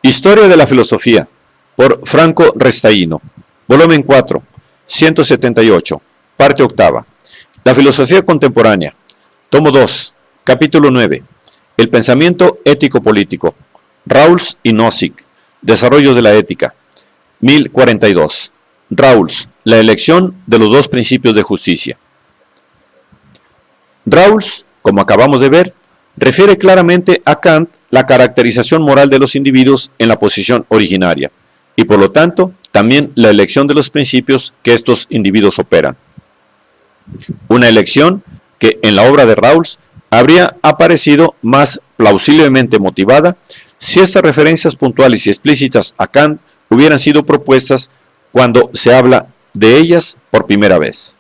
Historia de la filosofía, por Franco Restaino, volumen 4, 178, parte octava. La filosofía contemporánea, tomo 2, capítulo 9, el pensamiento ético-político, Rawls y Nozick, desarrollos de la ética, 1042. Rawls, la elección de los dos principios de justicia. Rawls, como acabamos de ver, refiere claramente a Kant la caracterización moral de los individuos en la posición originaria, y por lo tanto, también la elección de los principios que estos individuos operan. Una elección que en la obra de Rawls habría aparecido más plausiblemente motivada si estas referencias puntuales y explícitas a Kant hubieran sido propuestas cuando se habla de ellas por primera vez.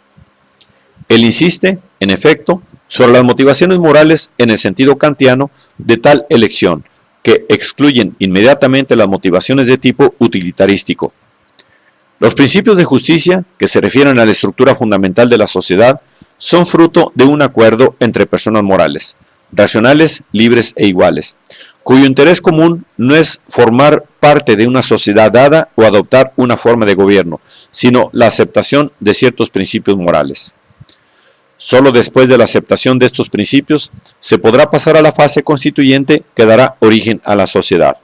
Él insiste, en efecto, sobre las motivaciones morales en el sentido kantiano de tal elección, que excluyen inmediatamente las motivaciones de tipo utilitarístico. Los principios de justicia, que se refieren a la estructura fundamental de la sociedad, son fruto de un acuerdo entre personas morales, racionales, libres e iguales, cuyo interés común no es formar parte de una sociedad dada o adoptar una forma de gobierno, sino la aceptación de ciertos principios morales. Solo después de la aceptación de estos principios se podrá pasar a la fase constituyente que dará origen a la sociedad.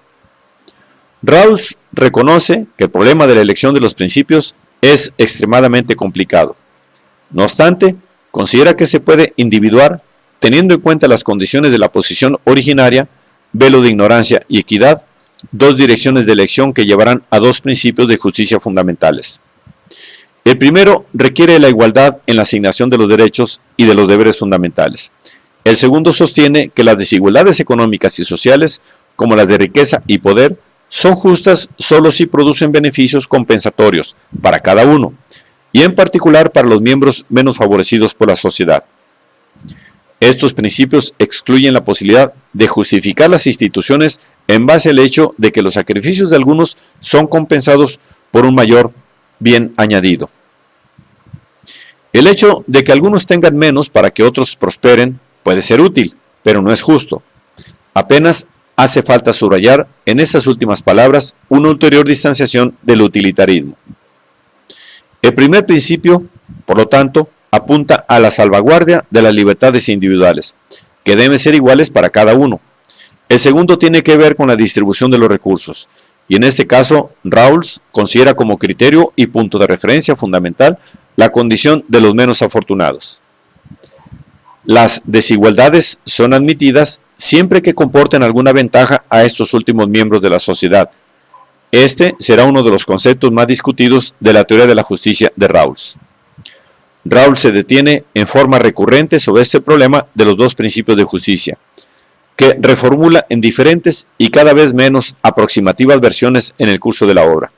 Rawls reconoce que el problema de la elección de los principios es extremadamente complicado. No obstante, considera que se puede individuar, teniendo en cuenta las condiciones de la posición originaria, velo de ignorancia y equidad, dos direcciones de elección que llevarán a dos principios de justicia fundamentales. El primero requiere la igualdad en la asignación de los derechos y de los deberes fundamentales. El segundo sostiene que las desigualdades económicas y sociales, como las de riqueza y poder, son justas solo si producen beneficios compensatorios para cada uno, y en particular para los miembros menos favorecidos por la sociedad. Estos principios excluyen la posibilidad de justificar las instituciones en base al hecho de que los sacrificios de algunos son compensados por un mayor bien añadido. El hecho de que algunos tengan menos para que otros prosperen puede ser útil, pero no es justo. Apenas hace falta subrayar en esas últimas palabras una ulterior distanciación del utilitarismo. El primer principio, por lo tanto, apunta a la salvaguardia de las libertades individuales, que deben ser iguales para cada uno. El segundo tiene que ver con la distribución de los recursos, y en este caso, Rawls considera como criterio y punto de referencia fundamental la condición de los menos afortunados. Las desigualdades son admitidas siempre que comporten alguna ventaja a estos últimos miembros de la sociedad. Este será uno de los conceptos más discutidos de la teoría de la justicia de Rawls. Rawls se detiene en forma recurrente sobre este problema de los dos principios de justicia, que reformula en diferentes y cada vez menos aproximativas versiones en el curso de la obra.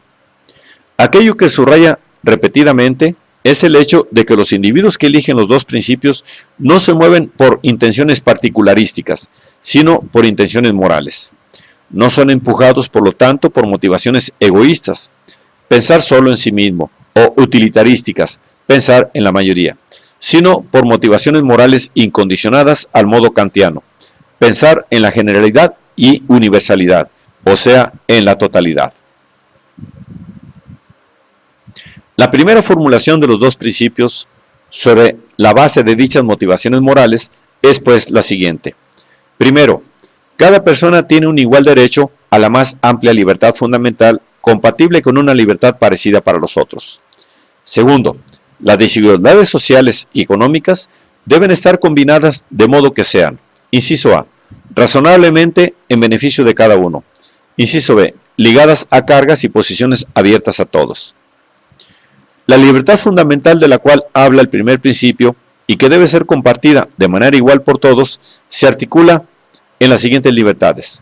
Aquello que subraya repetidamente es el hecho de que los individuos que eligen los dos principios no se mueven por intenciones particularísticas, sino por intenciones morales. No son empujados, por lo tanto, por motivaciones egoístas, pensar solo en sí mismo, o utilitarísticas, pensar en la mayoría, sino por motivaciones morales incondicionadas al modo kantiano, pensar en la generalidad y universalidad, o sea, en la totalidad. La primera formulación de los dos principios sobre la base de dichas motivaciones morales es pues la siguiente. Primero, cada persona tiene un igual derecho a la más amplia libertad fundamental compatible con una libertad parecida para los otros. Segundo, las desigualdades sociales y económicas deben estar combinadas de modo que sean, inciso A, razonablemente en beneficio de cada uno, inciso B, ligadas a cargas y posiciones abiertas a todos. La libertad fundamental de la cual habla el primer principio y que debe ser compartida de manera igual por todos, se articula en las siguientes libertades: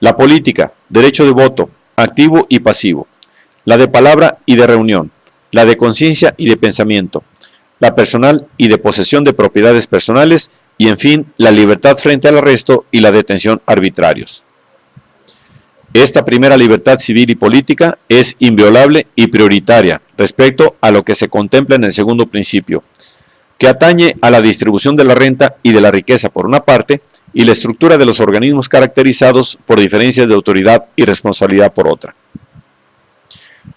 la política, derecho de voto, activo y pasivo; la de palabra y de reunión; la de conciencia y de pensamiento; la personal y de posesión de propiedades personales; y en fin, la libertad frente al arresto y la detención arbitrarios. Esta primera libertad civil y política es inviolable y prioritaria respecto a lo que se contempla en el segundo principio. que atañe a la distribución de la renta y de la riqueza por una parte, y la estructura de los organismos caracterizados por diferencias de autoridad y responsabilidad por otra.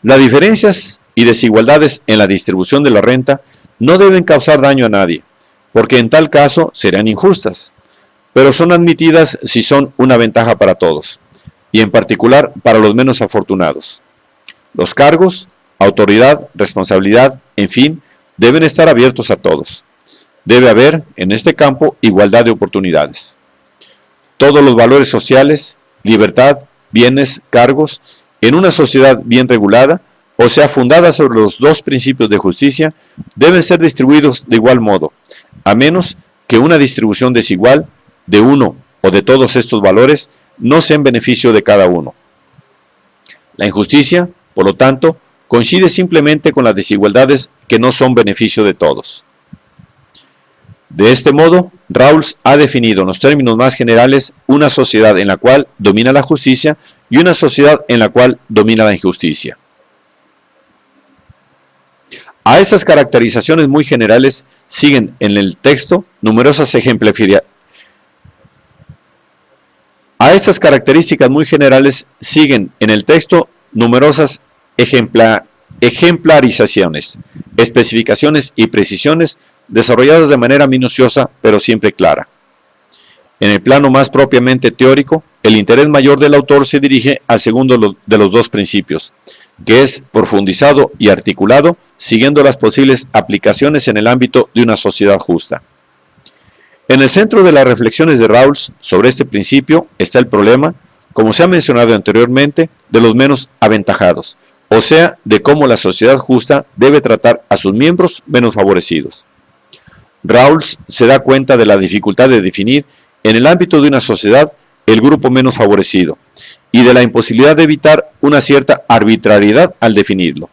Las diferencias y desigualdades en la distribución de la renta no deben causar daño a nadie, porque en tal caso serían injustas, pero son admitidas si son una ventaja para todos, y en particular para los menos afortunados. Los cargos, autoridad, responsabilidad, en fin, deben estar abiertos a todos. Debe haber, en este campo, igualdad de oportunidades. Todos los valores sociales, libertad, bienes, cargos, en una sociedad bien regulada, o sea, fundada sobre los dos principios de justicia, deben ser distribuidos de igual modo, a menos que una distribución desigual de uno o de todos estos valores no sea en beneficio de cada uno. La injusticia, por lo tanto, coincide simplemente con las desigualdades que no son beneficio de todos. De este modo, Rawls ha definido en los términos más generales una sociedad en la cual domina la justicia y una sociedad en la cual domina la injusticia. A estas caracterizaciones muy generales siguen en el texto numerosas ejemplarizaciones, especificaciones y precisiones desarrolladas de manera minuciosa pero siempre clara. En el plano más propiamente teórico, el interés mayor del autor se dirige al segundo de los dos principios, que es profundizado y articulado, siguiendo las posibles aplicaciones en el ámbito de una sociedad justa. En el centro de las reflexiones de Rawls sobre este principio está el problema, como se ha mencionado anteriormente, de los menos aventajados, o sea, de cómo la sociedad justa debe tratar a sus miembros menos favorecidos. Rawls se da cuenta de la dificultad de definir en el ámbito de una sociedad el grupo menos favorecido y de la imposibilidad de evitar una cierta arbitrariedad al definirlo.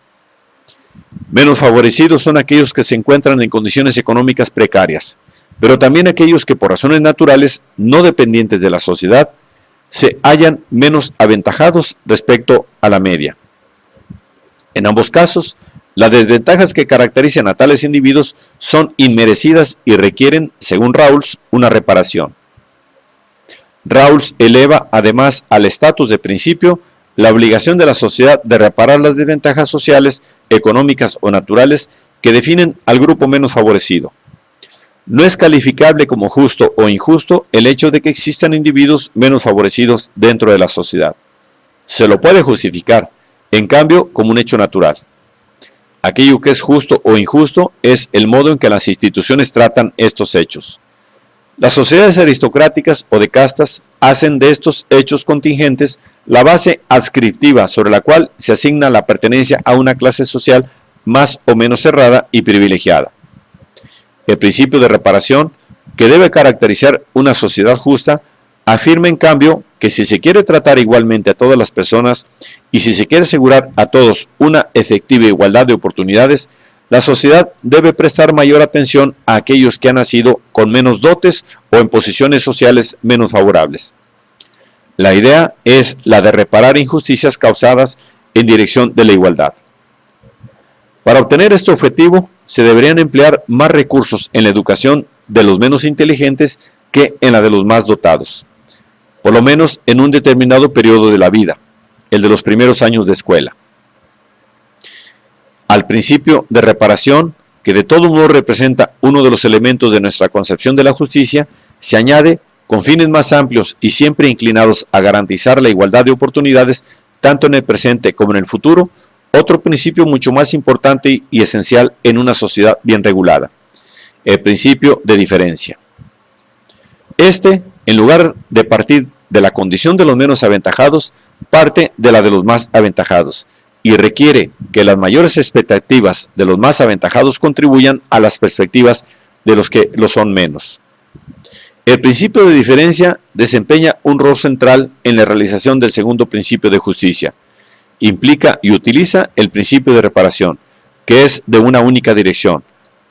Menos favorecidos son aquellos que se encuentran en condiciones económicas precarias, pero también aquellos que por razones naturales no dependientes de la sociedad se hallan menos aventajados respecto a la media. En ambos casos, las desventajas que caracterizan a tales individuos son inmerecidas y requieren, según Rawls, una reparación. Rawls eleva además al estatus de principio la obligación de la sociedad de reparar las desventajas sociales, económicas o naturales que definen al grupo menos favorecido. No es calificable como justo o injusto el hecho de que existan individuos menos favorecidos dentro de la sociedad. Se lo puede justificar, en cambio, como un hecho natural. Aquello que es justo o injusto es el modo en que las instituciones tratan estos hechos. Las sociedades aristocráticas o de castas hacen de estos hechos contingentes la base adscriptiva sobre la cual se asigna la pertenencia a una clase social más o menos cerrada y privilegiada. El principio de reparación, que debe caracterizar una sociedad justa, afirma en cambio que si se quiere tratar igualmente a todas las personas y si se quiere asegurar a todos una efectiva igualdad de oportunidades, la sociedad debe prestar mayor atención a aquellos que han nacido con menos dotes o en posiciones sociales menos favorables. La idea es la de reparar injusticias causadas en dirección de la igualdad. Para obtener este objetivo, se deberían emplear más recursos en la educación de los menos inteligentes que en la de los más dotados, por lo menos en un determinado periodo de la vida, el de los primeros años de escuela. Al principio de reparación, que de todo modo representa uno de los elementos de nuestra concepción de la justicia, se añade, con fines más amplios y siempre inclinados a garantizar la igualdad de oportunidades, tanto en el presente como en el futuro, otro principio mucho más importante y esencial en una sociedad bien regulada, el principio de diferencia. Este, en lugar de partir de la condición de los menos aventajados, parte de la de los más aventajados, y requiere que las mayores expectativas de los más aventajados contribuyan a las perspectivas de los que lo son menos. El principio de diferencia desempeña un rol central en la realización del segundo principio de justicia. Implica y utiliza el principio de reparación, que es de una única dirección,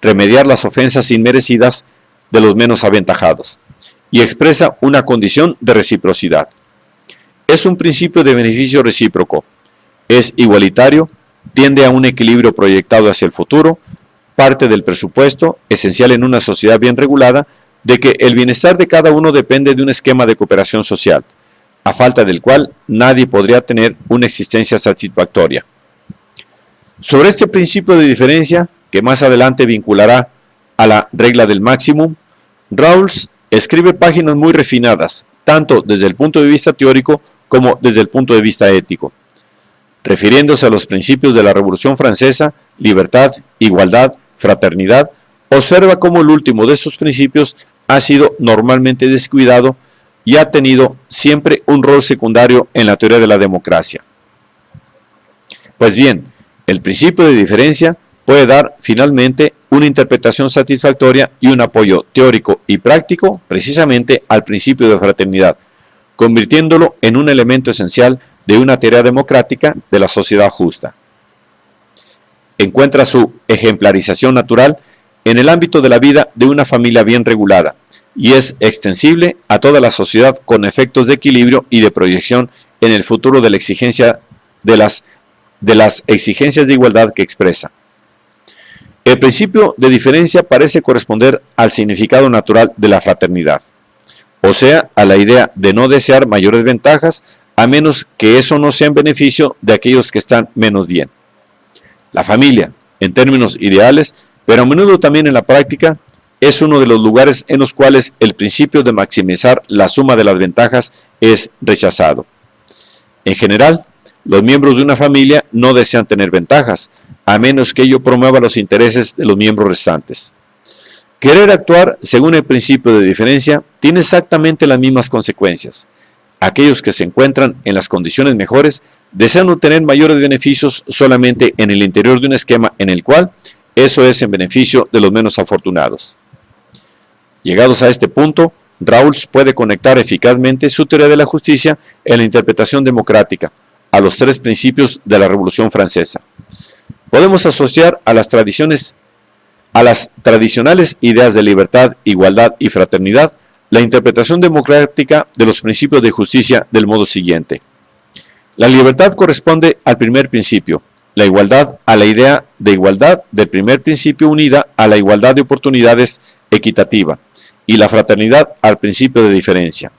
remediar las ofensas inmerecidas de los menos aventajados, y expresa una condición de reciprocidad. Es un principio de beneficio recíproco, es igualitario, tiende a un equilibrio proyectado hacia el futuro, parte del presupuesto, esencial en una sociedad bien regulada, de que el bienestar de cada uno depende de un esquema de cooperación social, a falta del cual nadie podría tener una existencia satisfactoria. Sobre este principio de diferencia, que más adelante vinculará a la regla del máximo, Rawls escribe páginas muy refinadas, tanto desde el punto de vista teórico como desde el punto de vista ético. Refiriéndose a los principios de la Revolución Francesa, libertad, igualdad, fraternidad, observa cómo el último de estos principios ha sido normalmente descuidado y ha tenido siempre un rol secundario en la teoría de la democracia. Pues bien, el principio de diferencia puede dar finalmente una interpretación satisfactoria y un apoyo teórico y práctico precisamente al principio de fraternidad, convirtiéndolo en un elemento esencial de una teoría democrática de la sociedad justa. Encuentra su ejemplarización natural en el ámbito de la vida de una familia bien regulada y es extensible a toda la sociedad con efectos de equilibrio y de proyección en el futuro de la exigencia de las exigencias de igualdad que expresa. El principio de diferencia parece corresponder al significado natural de la fraternidad, o sea, a la idea de no desear mayores ventajas a menos que eso no sea en beneficio de aquellos que están menos bien. La familia, en términos ideales, pero a menudo también en la práctica, es uno de los lugares en los cuales el principio de maximizar la suma de las ventajas es rechazado. En general, los miembros de una familia no desean tener ventajas, a menos que ello promueva los intereses de los miembros restantes. Querer actuar según el principio de diferencia tiene exactamente las mismas consecuencias. Aquellos que se encuentran en las condiciones mejores desean obtener mayores beneficios solamente en el interior de un esquema en el cual eso es en beneficio de los menos afortunados. Llegados a este punto, Rawls puede conectar eficazmente su teoría de la justicia en la interpretación democrática a los tres principios de la Revolución Francesa. Podemos asociar a las tradicionales ideas de libertad, igualdad y fraternidad la interpretación democrática de los principios de justicia del modo siguiente. La libertad corresponde al primer principio, la igualdad a la idea de igualdad del primer principio unida a la igualdad de oportunidades equitativa y la fraternidad al principio de diferencia.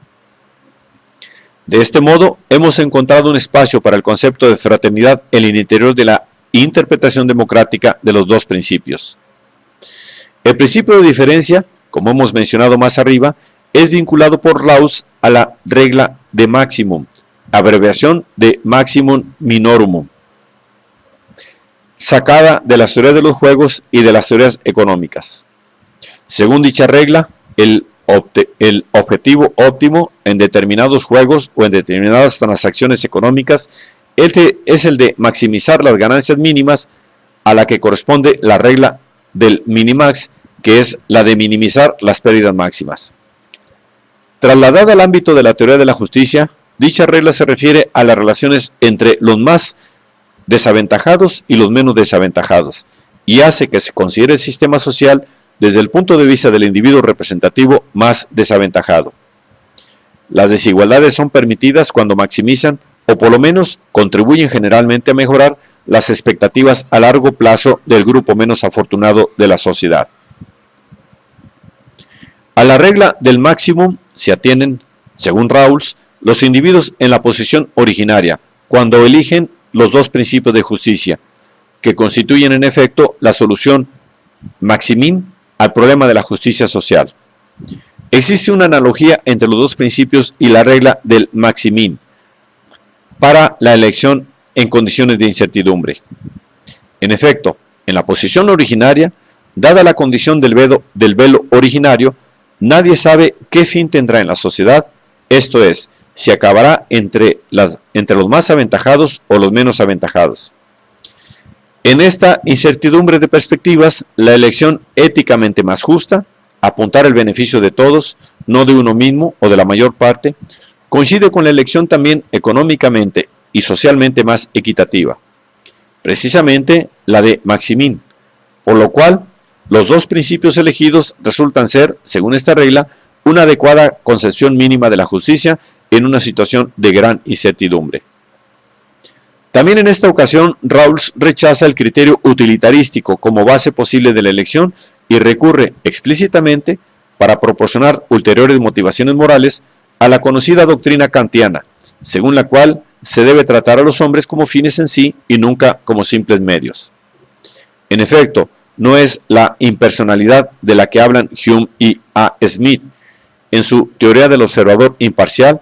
De este modo, hemos encontrado un espacio para el concepto de fraternidad en el interior de la interpretación democrática de los dos principios. El principio de diferencia, como hemos mencionado más arriba, es vinculado por Rawls a la regla de maximum, abreviación de maximum minorum, sacada de las teorías de los juegos y de las teorías económicas. Según dicha regla, el objetivo óptimo en determinados juegos o en determinadas transacciones económicas es el de maximizar las ganancias mínimas, a la que corresponde la regla del minimax, que es la de minimizar las pérdidas máximas. Trasladada al ámbito de la teoría de la justicia, dicha regla se refiere a las relaciones entre los más desaventajados y los menos desaventajados, y hace que se considere el sistema social desde el punto de vista del individuo representativo más desaventajado. Las desigualdades son permitidas cuando maximizan o por lo menos contribuyen generalmente a mejorar las expectativas a largo plazo del grupo menos afortunado de la sociedad. A la regla del máximo se atienen, según Rawls, los individuos en la posición originaria, cuando eligen los dos principios de justicia, que constituyen en efecto la solución maximin al problema de la justicia social. Existe una analogía entre los dos principios y la regla del maximin para la elección en condiciones de incertidumbre. En efecto, en la posición originaria, dada la condición del velo originario, nadie sabe qué fin tendrá en la sociedad, esto es, si acabará entre los más aventajados o los menos aventajados. En esta incertidumbre de perspectivas, la elección éticamente más justa, apuntar el beneficio de todos, no de uno mismo o de la mayor parte, coincide con la elección también económicamente y socialmente más equitativa, precisamente la de maximin, por lo cual los dos principios elegidos resultan ser, según esta regla, una adecuada concepción mínima de la justicia en una situación de gran incertidumbre. También en esta ocasión, Rawls rechaza el criterio utilitarístico como base posible de la elección y recurre explícitamente, para proporcionar ulteriores motivaciones morales, a la conocida doctrina kantiana, según la cual se debe tratar a los hombres como fines en sí y nunca como simples medios. En efecto, no es la impersonalidad de la que hablan Hume y A. Smith en su teoría del observador imparcial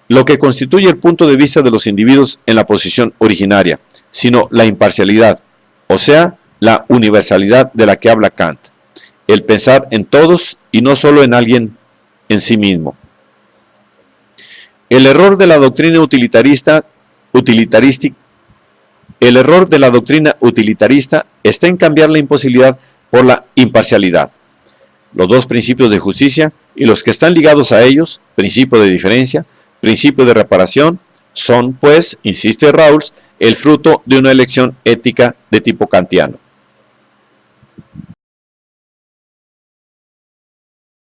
lo que constituye el punto de vista de los individuos en la posición originaria, sino la imparcialidad, o sea, la universalidad de la que habla Kant, el pensar en todos y no solo en alguien en sí mismo. El error de la doctrina utilitarista está en cambiar la imposibilidad por la imparcialidad. Los dos principios de justicia y los que están ligados a ellos, principio de diferencia, principio de reparación, son, pues, insiste Rawls, el fruto de una elección ética de tipo kantiano.